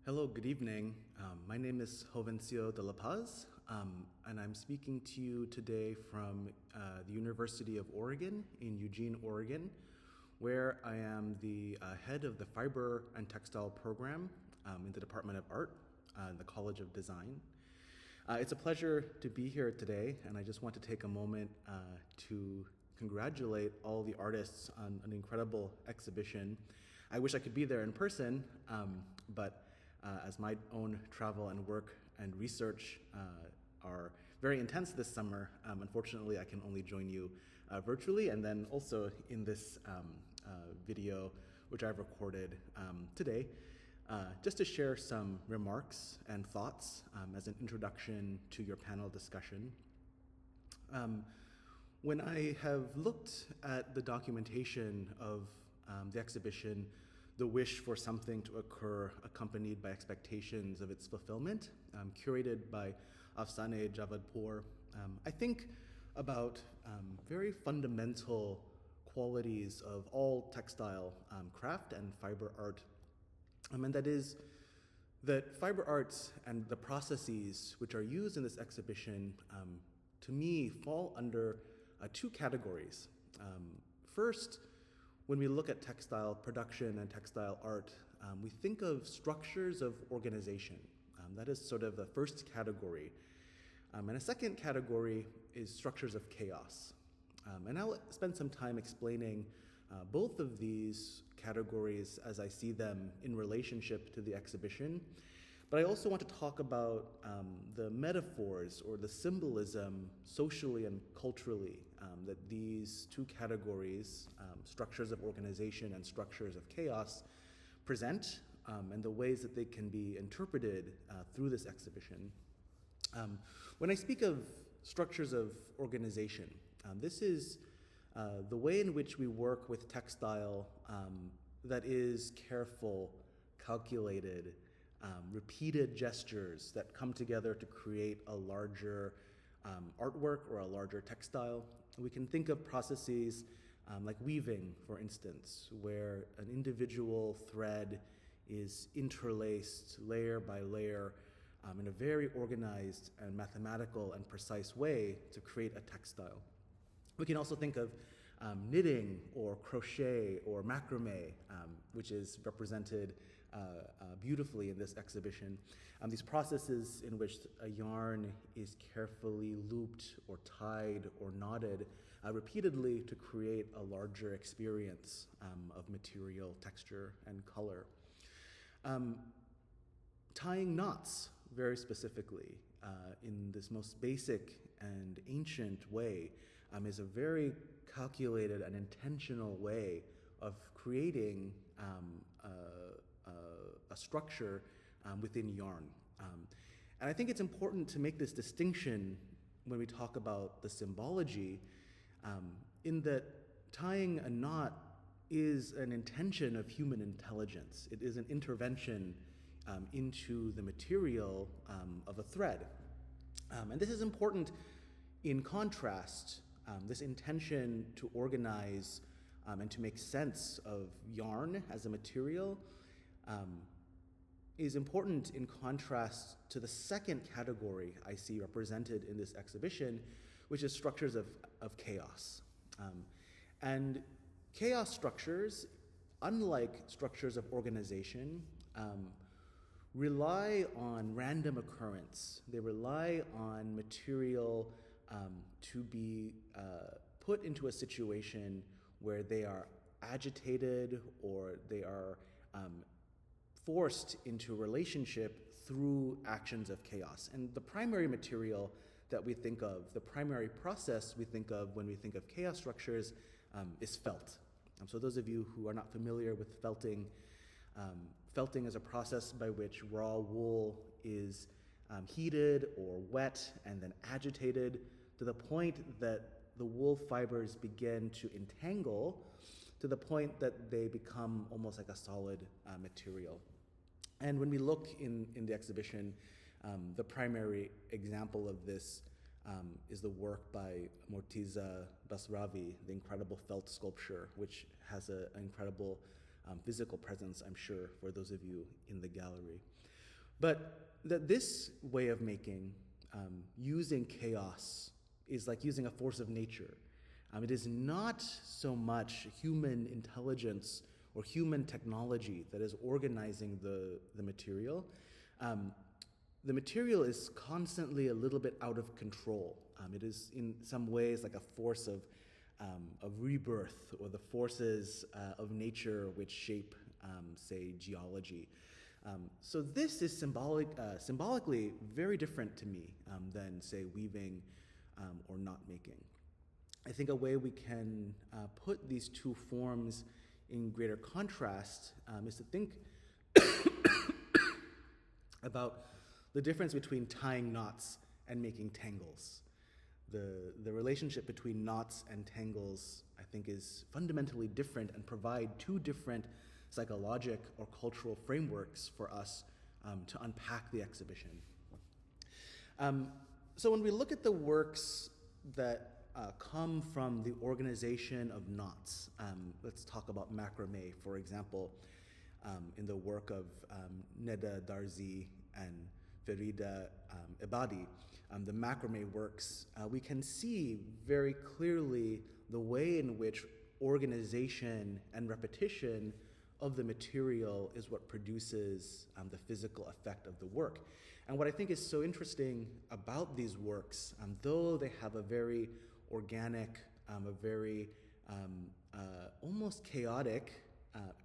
Hello, good evening. My name is Jovencio De La Paz, and I'm speaking to you today from the University of Oregon in Eugene, Oregon, where I am the head of the Fiber and Textile program in the Department of Art in the College of Design. It's a pleasure to be here today, and I just want to take a moment to congratulate all the artists on an incredible exhibition. I wish I could be there in person, but as my own travel and work and research are very intense this summer, unfortunately I can only join you virtually, and then also in this video which I've recorded today, just to share some remarks and thoughts as an introduction to your panel discussion. When I have looked at the documentation of the exhibition, The Wish for Something to Occur Accompanied by Expectations of Its Fulfillment, curated by Afsaneh Javadpour, I think about very fundamental qualities of all textile craft and fiber art, and that is that fiber arts and the processes which are used in this exhibition, to me, fall under two categories. First, when we look at textile production and textile art, we think of structures of organization. That is sort of the first category. And a second category is structures of chaos. And I'll spend some time explaining both of these categories as I see them in relationship to the exhibition. But I also want to talk about the metaphors or the symbolism socially and culturally that these two categories, structures of organization and structures of chaos, present, and the ways that they can be interpreted through this exhibition. When I speak of structures of organization, this is the way in which we work with textile that is careful, calculated, repeated gestures that come together to create a larger artwork or a larger textile. We can think of processes like weaving, for instance, where an individual thread is interlaced layer by layer in a very organized and mathematical and precise way to create a textile. We can also think of knitting or crochet or macrame, which is represented beautifully in this exhibition. These processes in which a yarn is carefully looped or tied or knotted repeatedly to create a larger experience of material, texture, and color. Tying knots, very specifically, in this most basic and ancient way, is a very calculated and intentional way of creating a structure within yarn. And I think it's important to make this distinction when we talk about the symbology, in that tying a knot is an intention of human intelligence. It is an intervention into the material of a thread. And this is important in contrast, this intention to organize and to make sense of yarn as a material is important in contrast to the second category I see represented in this exhibition, which is structures of chaos. And chaos structures, unlike structures of organization, rely on random occurrence. They rely on material to be put into a situation where they are agitated or they are forced into relationship through actions of chaos. And the primary material that we think of, the primary process we think of when we think of chaos structures is felt. So those of you who are not familiar with felting, felting is a process by which raw wool is heated or wet and then agitated to the point that the wool fibers begin to entangle to the point that they become almost like a solid material. And when we look in the exhibition, the primary example of this is the work by Mortiza Basravi, the incredible felt sculpture, which has an incredible physical presence, I'm sure, for those of you in the gallery. But that this way of making, using chaos, is like using a force of nature. It is not so much human intelligence or human technology that is organizing the material. The material is constantly a little bit out of control. It is in some ways like a force of rebirth, or the forces of nature which shape, say, geology. So this is symbolically very different to me than, say, weaving or knot making. I think a way we can put these two forms in greater contrast is to think about the difference between tying knots and making tangles. The relationship between knots and tangles, I think, is fundamentally different and provide two different psychologic or cultural frameworks for us to unpack the exhibition. So when we look at the works that come from the organization of knots, let's talk about macrame, for example, in the work of Neda Darzi and Farida Ebadi, the macrame works, we can see very clearly the way in which organization and repetition of the material is what produces the physical effect of the work. And what I think is so interesting about these works, though they have a very organic, a very almost chaotic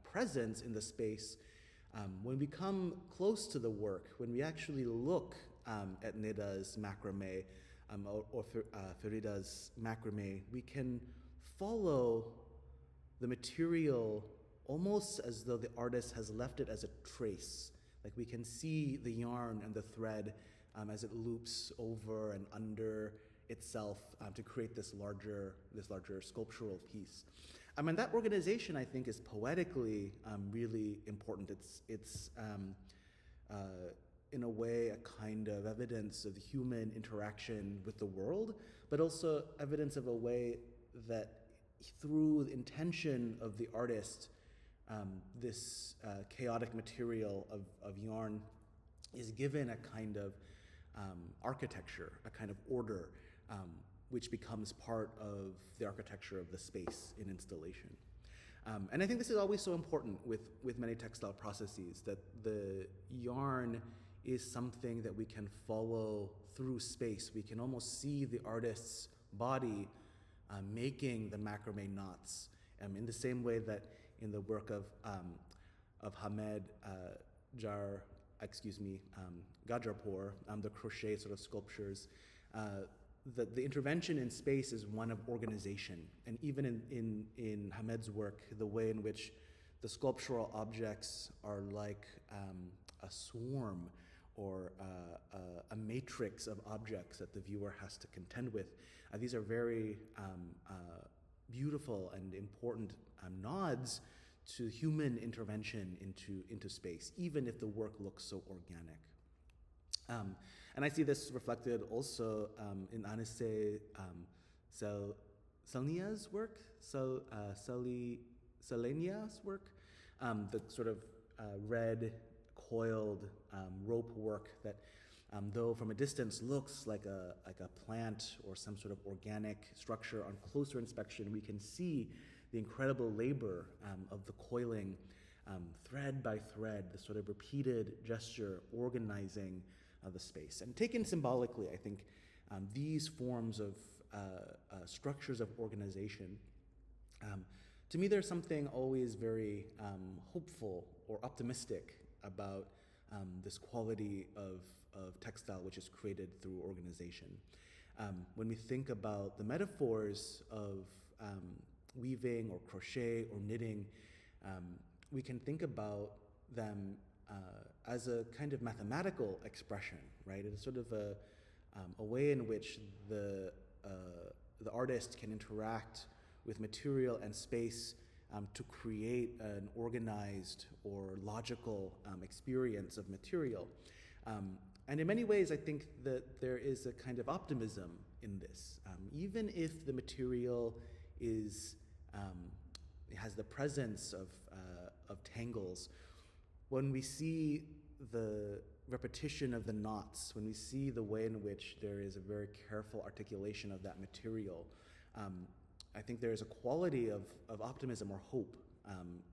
presence in the space, when we come close to the work, when we actually look at Neda's macrame or Farida's macrame, we can follow the material almost as though the artist has left it as a trace. Like we can see the yarn and the thread as it loops over and under itself to create this larger sculptural piece. And that organization, I think, is poetically really important. It's in a way a kind of evidence of human interaction with the world, but also evidence of a way that through the intention of the artist, this chaotic material of yarn is given a kind of architecture, a kind of order, which becomes part of the architecture of the space in installation. And I think this is always so important with many textile processes, that the yarn is something that we can follow through space. We can almost see the artist's body making the macrame knots in the same way that in the work of Hamed Gajarpour, the crochet sort of sculptures, the intervention in space is one of organization. And even in Hamed's work, the way in which the sculptural objects are like a swarm or a matrix of objects that the viewer has to contend with. These are very beautiful and important nods to human intervention into space, even if the work looks so organic. And I see this reflected also in Anise Selenia's work, Selenia's work, the sort of red coiled rope work that, though from a distance looks like a plant or some sort of organic structure, on closer inspection we can see the incredible labor of the coiling thread by thread, the sort of repeated gesture organizing the space. And taken symbolically, I think these forms of structures of organization, to me there's something always very hopeful or optimistic about this quality of textile which is created through organization. When we think about the metaphors of weaving or crochet or knitting, we can think about them as a kind of mathematical expression, right? It's sort of a way in which the artist can interact with material and space to create an organized or logical experience of material. And in many ways, I think that there is a kind of optimism in this. Even if the material has the presence of tangles, when we see the repetition of the knots, when we see the way in which there is a very careful articulation of that material, I think there is a quality of optimism or hope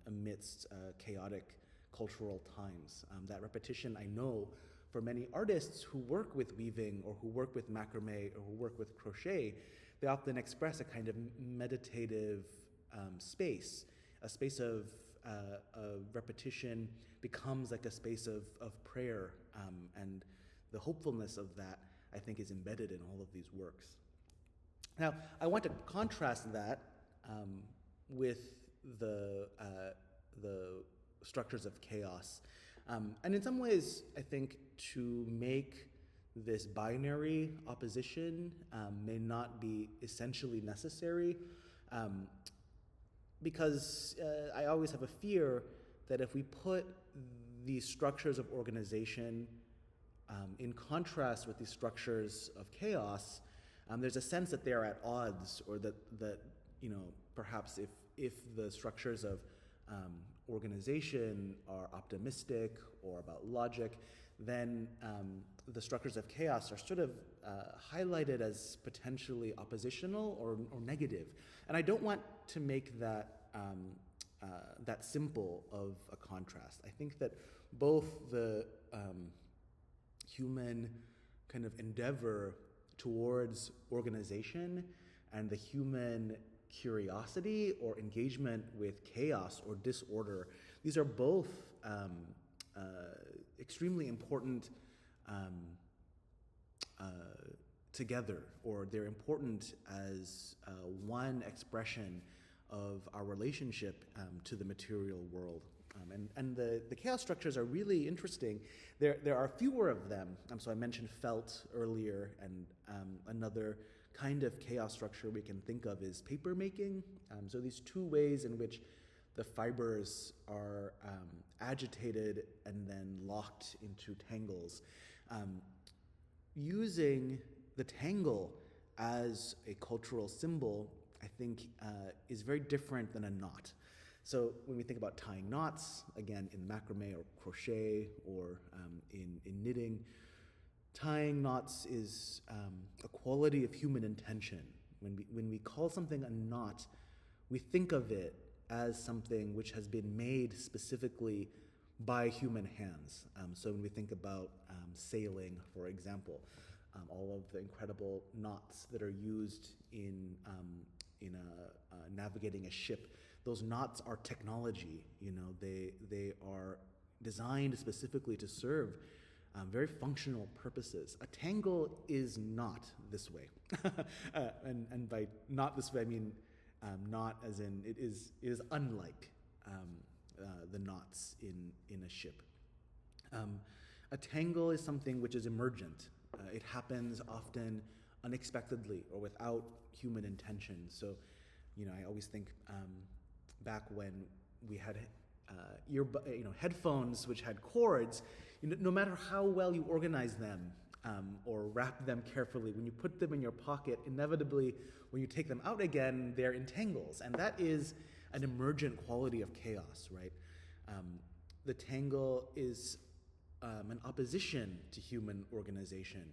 amidst chaotic cultural times. That repetition, I know, for many artists who work with weaving or who work with macrame or who work with crochet, they often express a kind of meditative space, a space of repetition becomes like a space of prayer, and the hopefulness of that, I think, is embedded in all of these works. Now, I want to contrast that with the structures of chaos. And in some ways, I think to make this binary opposition may not be essentially necessary, because I always have a fear that if we put these structures of organization in contrast with these structures of chaos, there's a sense that they are at odds, or that perhaps if the structures of organization are optimistic or about logic, then the structures of chaos are sort of highlighted as potentially oppositional or negative. And I don't want to make that that simple of a contrast. I think that both the human kind of endeavor towards organization and the human curiosity or engagement with chaos or disorder, these are both extremely important together, or they're important as one expression of our relationship to the material world. And the chaos structures are really interesting. There are fewer of them. So I mentioned felt earlier, and another kind of chaos structure we can think of is paper making. So these two ways in which the fibers are agitated and then locked into tangles. Using the tangle as a cultural symbol, I think, is very different than a knot. So when we think about tying knots, again, in macrame or crochet or in knitting, tying knots is a quality of human intention. When we call something a knot, we think of it as something which has been made specifically by human hands. So when we think about sailing, for example, all of the incredible knots that are used in navigating a ship, those knots are technology. They are designed specifically to serve very functional purposes. A tangle is not this way, and by not this way I mean not as in it is unlike the knots in a ship. A tangle is something which is emergent. It happens often unexpectedly or without human intention. So, I always think back when we had headphones which had cords. No matter how well you organize them or wrap them carefully, when you put them in your pocket, inevitably when you take them out again, they're in tangles, and that is an emergent quality of chaos, right? The tangle is an opposition to human organization.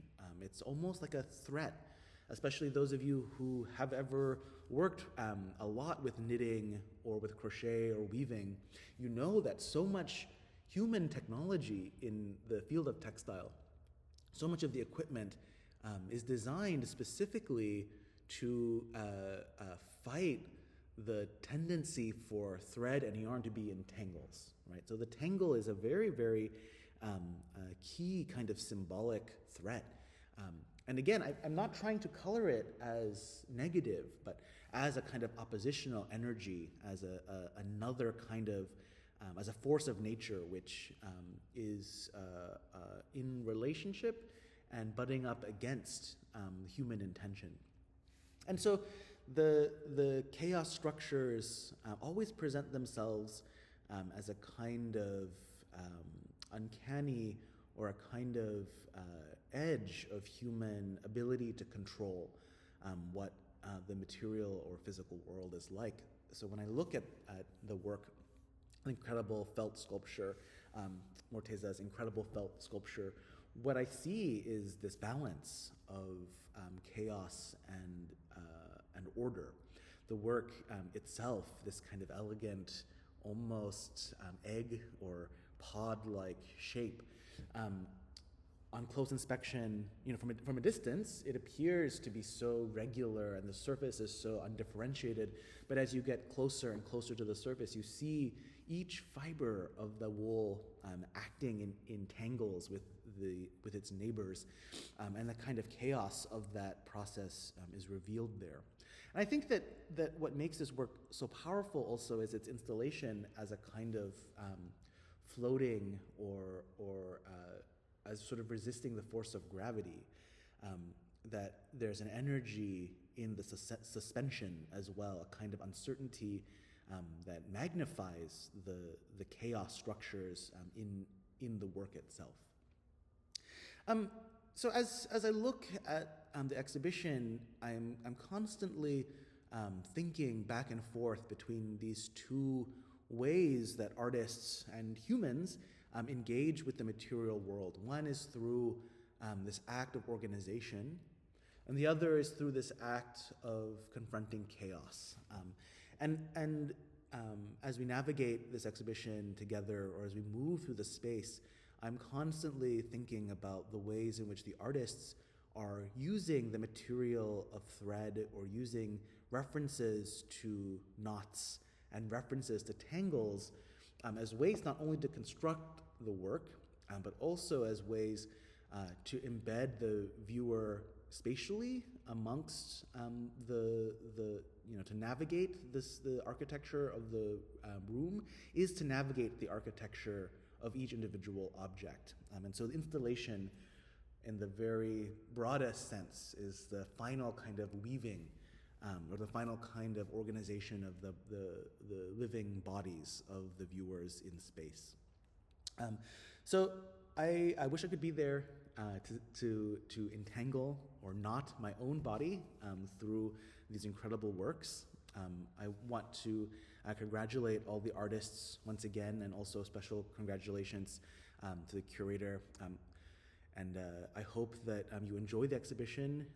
It's almost like a threat, especially those of you who have ever worked a lot with knitting or with crochet or weaving. You know that so much human technology in the field of textile, so much of the equipment is designed specifically to fight the tendency for thread and yarn to be in tangles, right? So the tangle is a very, very key kind of symbolic threat. And again, I'm not trying to color it as negative, but as a kind of oppositional energy, as another kind of, as a force of nature which is in relationship and butting up against human intention. And so the chaos structures always present themselves as a kind of uncanny or a kind of edge of human ability to control what the material or physical world is like. So when I look at the work incredible felt sculpture, Morteza's incredible felt sculpture, what I see is this balance of chaos and order. The work itself, this kind of elegant, almost egg or pod-like shape. On close inspection, from a distance, it appears to be so regular and the surface is so undifferentiated. But as you get closer and closer to the surface, you see each fiber of the wool acting in tangles with its neighbors, and the kind of chaos of that process is revealed there. And I think that what makes this work so powerful also is its installation as a kind of floating or as sort of resisting the force of gravity, that there's an energy in the suspension as well, a kind of uncertainty that magnifies the chaos structures in the work itself. So as I look at the exhibition, I'm constantly thinking back and forth between these two ways that artists and humans engage with the material world. One is through this act of organization, and the other is through this act of confronting chaos. And as we navigate this exhibition together, or as we move through the space, I'm constantly thinking about the ways in which the artists are using the material of thread or using references to knots and references to tangles as ways not only to construct the work, but also as ways to embed the viewer spatially amongst to navigate the architecture of the room is to navigate the architecture of each individual object. And so the installation, in the very broadest sense, is the final kind of weaving or the final kind of organization of the living bodies of the viewers in space. So I wish I could be there to entangle or knot my own body through these incredible works. I want to congratulate all the artists once again, and also special congratulations to the curator. And I hope that you enjoy the exhibition,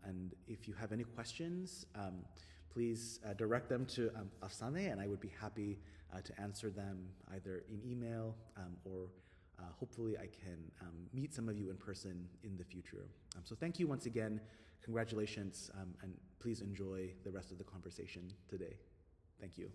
and if you have any questions, please direct them to Afsane, and I would be happy to answer them either in email or hopefully I can meet some of you in person in the future. So thank you once again, congratulations, and please enjoy the rest of the conversation today. Thank you.